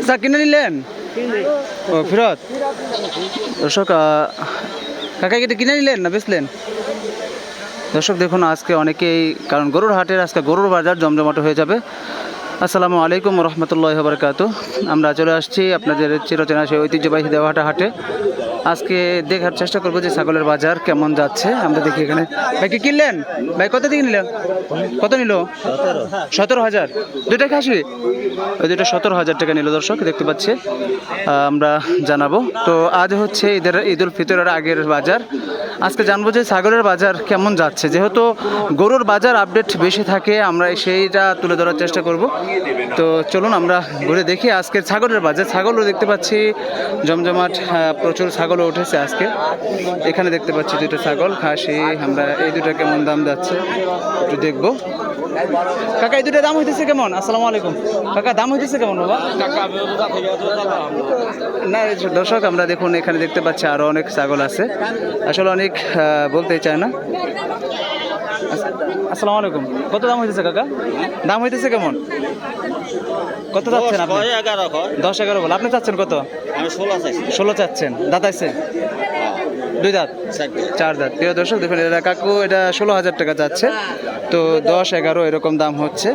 চা কিনে নিলেন? ও ফেরত। দর্শক কাকা এটা কিনে নিলেন না বেচলেন? দর্শক দেখুন আজকে অনেকেই, কারণ গরুর হাটের আজকে গরুর বাজার জমজমাট হয়ে যাবে। আসসালামু আলাইকুম রহমতুল্লাহি ওয়া বারাকাতুহু। আমরা চলে আসছি আপনাদের চিরচেনা সেই ঐতিহ্যবাহী দেওয়াটা হাটে। আজকে দেখার চেষ্টা করবো যে ছাগলের বাজার কেমন যাচ্ছে। আমরা দেখি এখানে। ভাই কি কিনলেন? ভাই কত দিয়ে নিলেন? কত নিল? 17,000। দুইটা খাসি? ওই দুটো 17,000 টাকা নিল। দর্শক দেখতে পাচ্ছি, আমরা জানাবো। তো আজ হচ্ছে ঈদুল ফিতরের আগের বাজার। আজকে জানবো যে ছাগলের বাজার কেমন যাচ্ছে। যেহেতু গরুর বাজার আপডেট বেশি থাকে, আমরা সেইটা তুলে ধরার চেষ্টা করব। তো চলুন আমরা ঘুরে দেখি আজকের ছাগলের বাজার। ছাগলও দেখতে পাচ্ছি জমজমাট, প্রচুর ছাগলও উঠেছে আজকে। এখানে দেখতে পাচ্ছি দুটো ছাগল খাসি। আমরা এই দুটো কেমন দাম যাচ্ছে একটু দেখবো। কাকা এই দুটো দাম হইতেছে কেমন? আসসালামু আলাইকুম কাকা, দাম হইতেছে কেমন বাবা? না দর্শক আমরা দেখুন এখানে দেখতে পাচ্ছি আরো অনেক ছাগল আছে। আসলে অনেক বলতে চায় না। আসসালামু আলাইকুম, কত দাম হইতেছে কাকা? দাম হইতেছে কেমন? কত চাচ্ছেন আপনি? 10-11 বল। আপনি চাচ্ছেন কত? 16 চাচ্ছেন। দাঁত আছে? 2 দাঁত 4 দাঁত। প্রিয় দর্শক দেখুন এটা কাকু, এটা 16,000 টাকা যাচ্ছে। তো 10-11 এরকম দাম হচ্ছে।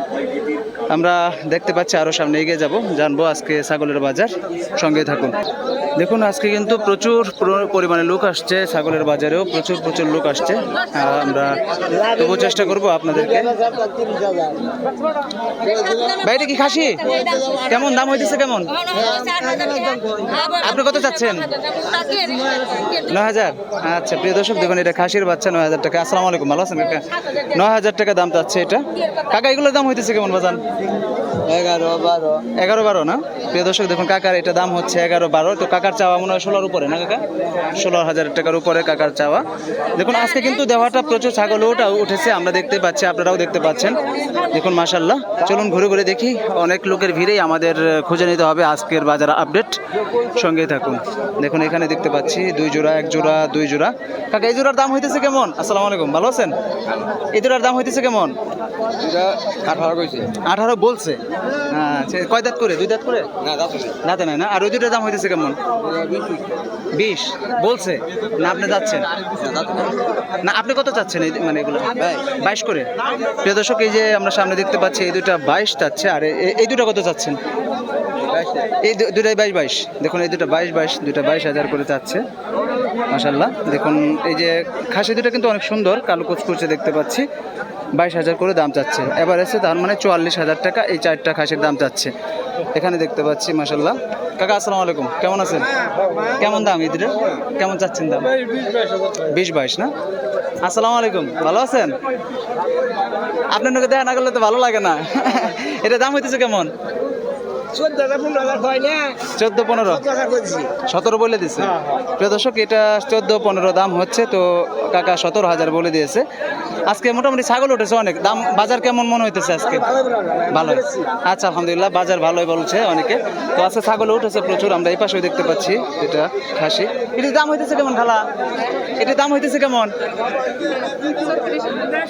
আমরা দেখতে পাচ্ছি আরও সামনে এগিয়ে যাব, জানবো আজকে ছাগলের বাজার। সঙ্গে থাকুন। দেখুন আজকে কিন্তু প্রচুর পরিমাণে লোক আসছে ছাগলের বাজারেও, প্রচুর লোক আসছে। আমরা তবু চেষ্টা করব আপনাদেরকে। বাইরে কি খাসি? কেমন দাম হইতেছে কেমন? আপনি কত চাচ্ছেন? 9,000। আচ্ছা প্রিয় দর্শক দেখুন এটা খাসির বাচ্চা, 9,000 টাকা। আসসালামু আলাইকুম, ভালো আছেন কাকা? 9,000 টাকা দাম চাচ্ছে এটা। কাকা এগুলোর দাম হইতেছে কেমন বাজান? 11-12 না? প্রিয় দর্শক দেখুন কাকার এটা দাম হচ্ছে 11-12। তো কাকার চাওয়া মনে হয় 16-র উপরে না কাকা? 16,000 টাকার উপরে কাকার চাওয়া। দেখুন আজকে কিন্তু দেওয়াটা প্রচুর ছাগল উঠেছে, আমরা দেখতে পাচ্ছি, আপনারাও দেখতে পাচ্ছেন। দেখুন মাশাআল্লাহ। চলুন ঘুরে ঘুরে দেখি। অনেক লোকের ভিড়েই আমাদের খুঁজে নিতে হবে আজকের বাজার আপডেট। সঙ্গেই থাকুন। দেখুন এখানে দেখতে পাচ্ছি 2 জোড়া, 1 জোড়া, 2 জোড়া। কাকা এই জোড়ার দাম হইতেছে কেমন? আসসালামু আলাইকুম, ভালো আছেন? এই জোড়ার দাম হইতেছে কেমন? 18 বলছে। আচ্ছা কয় দাঁত করে? 2 দাঁত করে? দাঁতে নাই না? আর ওই দুটোর দাম হইতেছে কেমন? 20 বলছে না? আপনি যাচ্ছেন না? আপনি কত চাচ্ছেন মানে এগুলো? 22 করে। প্রিয় দর্শক এই যে আমরা সামনে দেখতে পাচ্ছি এই দুটা 22 চাচ্ছে। আর এই দুটো কত চাচ্ছেন? এই দুটাই 22। দেখুন এই দুটো 22, দুটা 22,000 করে চাচ্ছে। মাশাআল্লাহ। দেখুন এই যে খাসি দুটো কিন্তু অনেক সুন্দর, কালো কুচকুচে দেখতে পাচ্ছি। 22,000 করে দাম চাচ্ছে। এবার এসে তার মানে 44,000 টাকা এই 4টা খাসির দাম চাচ্ছে। এখানে দেখতে পাচ্ছি মাশাআল্লাহ। কাকা আসসালামু আলাইকুম, কেমন আছেন? কেমন দাম এদের? কেমন চাচ্ছেন দাম? 20-22 না? আসসালামু আলাইকুম, ভালো আছেন? আপনার নাকি দেখা না করলে তো ভালো লাগে না। এটা দাম হইতেছে কেমন? 14-15 17 বলে দিছে। প্রিয় দর্শক এটা 14-15 দাম হচ্ছে। তো কাকা 17,000 বলে দিয়েছে। আজকে মোটামুটি ছাগল উঠেছে অনেক। দাম বাজার কেমন মনে হইতেছে আজকে? ভালো। আচ্ছা আলহামদুলিল্লাহ, বাজার ভালোই বলছে অনেকে। তো আজকে ছাগল উঠেছে প্রচুর। আমরা এই পাশেও দেখতে পাচ্ছি এটা খাসি। এটির দাম হইতেছে কেমন খালা? এটির দাম হইতেছে কেমন?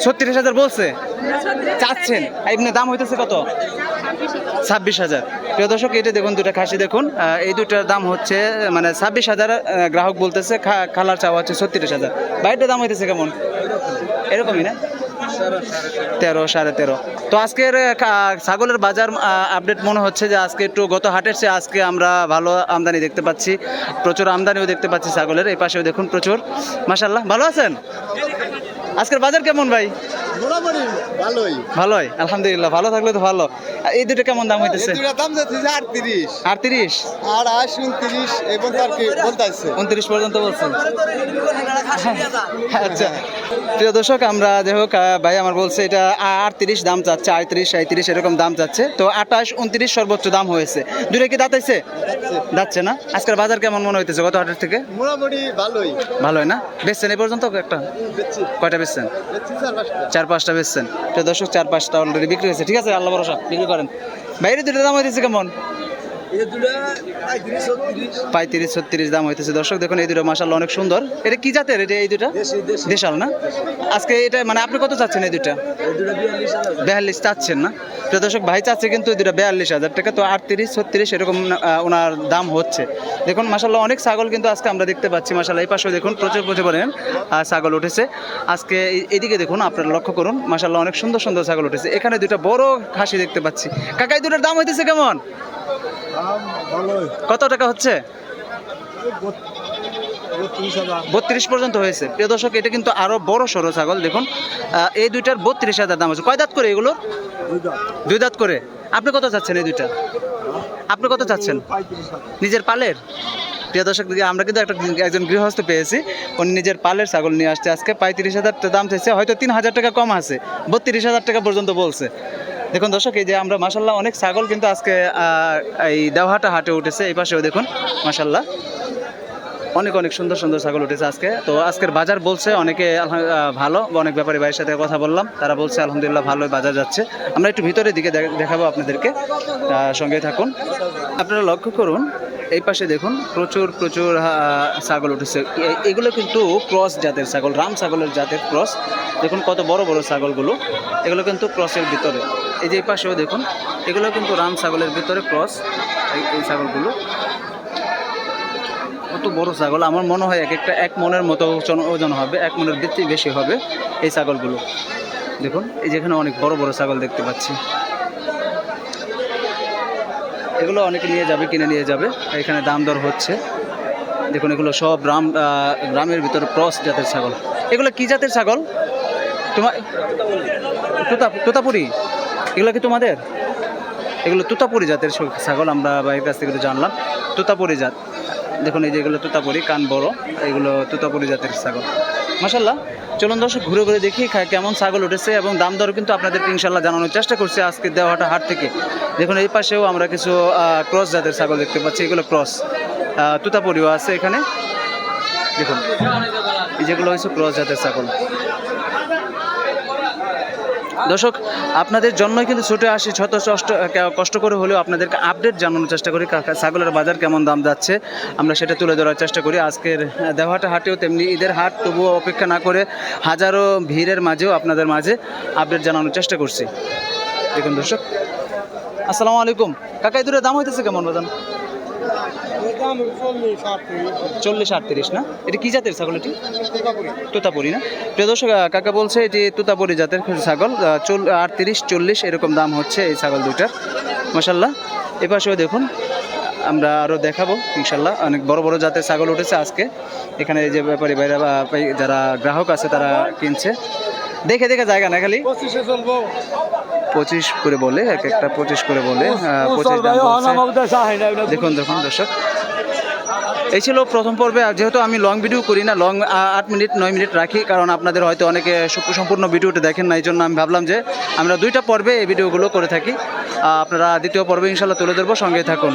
36,000 বলছে। চাচ্ছেন এমনি দাম হইতেছে কত? 26,000। প্রিয় দর্শক এটা দেখুন দুটা খাসি দেখুন, এই দুটার দাম হচ্ছে মানে 26,000। গ্রাহক বলতেছে, খালার চাওয়া হচ্ছে 36,000। বাইরের দাম হইতেছে কেমন? এরকমই না? 13-13.5। তো আজকের ছাগলের বাজার আপডেট মনে হচ্ছে যে আজকে একটু গত হাটের চেয়ে আজকে আমরা ভালো আমদানি দেখতে পাচ্ছি। প্রচুর আমদানিও দেখতে পাচ্ছি ছাগলের। এই পাশেও দেখুন প্রচুর। মাশাআল্লাহ। ভালো আছেন? আজকের বাজার কেমন ভাই? ভালোই আলহামদুলিল্লাহ। ভালো থাকলে তো ভালো। এই দুটো কেমন দাম হইতেছে? 38 আর 29 এবং তার কি বলতাছে 29 পর্যন্ত বলছেন। আচ্ছা প্রিয় দর্শক আমরা যাই হোক, ভাই আমার বলছে এটা 38 দাম চাচ্ছে, 38-37 এরকম দাম চাচ্ছে। তো 28-29 সর্বোচ্চ দাম হয়েছে। দুটো কি দাঁতাইছে? যাচ্ছে না? আজকের বাজার কেমন মনে হইতেছে গত হাটের থেকে? মোটামুটি ভালোই না? বেচছেন এই পর্যন্ত একটা? কয়টা বেচছেন? 4-5টা বেচছেন। প্রিয় দর্শক 4-5টা অলরেডি বিক্রি হয়েছে। ঠিক আছে, আল্লাহ ভরসা, বিক্রি করেন। বাইরে দুটো দাম হইতেছে কেমন? 35 36 দাম হইতেছে দর্শক। দেখুন এই দুটো মাশাআল্লাহ অনেক সুন্দর। এটা কি জাতের? এটা এই দুটো দেশাল না? আজকে এটা মানে আপনি কত চাচ্ছেন এই দুটা? 42 চাচ্ছেন না? প্রিয় দর্শক, ভাই চাচ্ছে কিন্তু এই দুটো 42,000 টাকা। তো 38 36 এরকম ওনার দাম হচ্ছে। দেখুন মাশাআল্লাহ অনেক ছাগল কিন্তু আজকে আমরা দেখতে পাচ্ছি। মাশাআল্লাহ এই পাশেও দেখুন প্রচুর পরিমাণে ছাগল উঠেছে আজকে। এইদিকে দেখুন, আপনারা লক্ষ্য করুন, মাশাআল্লাহ অনেক সুন্দর সুন্দর ছাগল উঠেছে। এখানে দুটো বড় খাসি দেখতে পাচ্ছি। কাকা এই দুটোর দাম হইতেছে কেমন? কত টাকা হচ্ছে? 32 পর্যন্ত হয়েছে। প্রিয় দর্শক, এটা কিন্তু আরো বড় সড়ো ছাগল। দেখুন এই দুইটার 32,000 দাম হচ্ছে। কয় দাঁত করে এগুলো? 2 দাঁত করে। আপনি কত চাচ্ছেন এই দুইটা? আপনি কত চাচ্ছেন? নিজের পালের? প্রিয় দর্শক, আমরা কিন্তু একজন গৃহস্থ পেয়েছি, উনি নিজের পালের ছাগল নিয়ে আসছে আজকে। 35,000 দাম চাইছে, হয়তো 3,000 টাকা কম আছে, 32,000 টাকা পর্যন্ত বলছে। দেখুন দর্শক, এই যে আমরা মাশাআল্লাহ অনেক ছাগল কিন্তু আজকে এই দেওহাটা হাটে উঠেছে। এই পাশেও দেখুন মাশাআল্লাহ অনেক অনেক সুন্দর সুন্দর ছাগল উঠেছে আজকে। তো আজকের বাজার বলছে অনেকে ভালো, অনেক ব্যাপারী ভাইয়ের সাথে কথা বললাম, তারা বলছে আলহামদুলিল্লাহ ভালোই বাজার যাচ্ছে। আমরা একটু ভিতরের দিকে দেখাবো আপনাদেরকে, সঙ্গে থাকুন। আপনারা লক্ষ্য করুন এই পাশে দেখুন প্রচুর প্রচুর ছাগল উঠেছে। এগুলো কিন্তু ক্রস জাতের ছাগল, রাম ছাগলের জাতের ক্রস। দেখুন কত বড় বড় ছাগলগুলো, এগুলো কিন্তু ক্রসের ভিতরে। এই যে এই পাশেও দেখুন, এগুলো কিন্তু রাম ছাগলের ভিতরে ক্রস। এই ছাগলগুলো কত বড় ছাগল, আমার মনে হয় এক একটা 1 মনের মতো ওজন হবে, 1 মনের বেশি হবে এই ছাগলগুলো। দেখুন এই যেখানে অনেক বড় বড় ছাগল দেখতে পাচ্ছি, এগুলো অনেকে নিয়ে যাবে, কিনে নিয়ে যাবে। এখানে দাম দর হচ্ছে। দেখুন এগুলো সব গ্রামের ভিতরে ক্রস জাতের ছাগল। এগুলো কি জাতের ছাগল? তোমার তোতাপুরি? এগুলো কি তোমাদের? এগুলো তোতাপুরি জাতের ছাগল, আমরা ভাইয়ের কাছ থেকে জানলাম তোতাপুরি জাত। দেখুন এই যে এগুলো তোতাপুরি, কান বড়, এগুলো তোতাপুরি জাতের ছাগল। মাশাআল্লাহ, চলুন দর্শক ঘুরে ঘুরে দেখি কেমন ছাগল উঠেছে এবং দাম দর কিন্তু আপনাদেরকে ইনশাল্লাহ জানানোর চেষ্টা করছি আজকে দেওহাটা হাট থেকে। দেখুন এই পাশেও আমরা কিছু ক্রস জাতের ছাগল দেখতে পাচ্ছি, এগুলো ক্রস। তোতাপুরিও আছে এখানে। দেখুন এই যেগুলো হচ্ছে ক্রস জাতের ছাগল। দর্শক, আপনাদের জন্যই কিন্তু ছুটে আসি, শত কষ্ট করে হলেও আপনাদেরকে আপডেট জানানোর চেষ্টা করি ছাগলের বাজার কেমন দাম যাচ্ছে, আমরা সেটা তুলে ধরার চেষ্টা করি। আজকের দেওহাটা হাটেও তেমনি ঈদের হাট, তবুও অপেক্ষা না করে হাজারো ভিড়ের মাঝেও আপনাদের মাঝে আপডেট জানানোর চেষ্টা করছি। দেখুন দর্শক, আসসালামু আলাইকুম। কাকা এই দুটোর দাম হইতেছে কেমন বাজান? 40-38 না? এটা কি জাতের ছাগল? এটি তোতাপুরি না? প্রিয় দর্শক, কাকা বলছে এটি তোতাপুরি জাতের ছাগল। 38-40 এরকম দাম হচ্ছে এই ছাগল দুইটার। মাশাআল্লাহ এপাশেও দেখুন, আমরা আরও দেখাবো ইনশাল্লাহ। অনেক বড় বড় জাতের ছাগল উঠেছে আজকে এখানে। যে ব্যাপারী ভাইরা যারা গ্রাহক আছে তারা কিনছে। দেখে দেখে জায়গা না, খালি 25 করে বলে, এক একটা 25 করে বলে। 25 দাম বলছে। দেখুন দেখুন দর্শক, এই ছিল প্রথম পর্বে। আর যেহেতু আমি লং ভিডিও করি না, লং 8 মিনিট 9 মিনিট রাখি, কারণ আপনাদের হয়তো অনেকে সম্পূর্ণ ভিডিওটা দেখেন না, এই জন্য আমি ভাবলাম যে আমরা 2টা পর্বে এই ভিডিওগুলো করে থাকি। আপনারা দ্বিতীয় পর্বে ইনশাল্লাহ তুলে ধরবো, সঙ্গে থাকুন।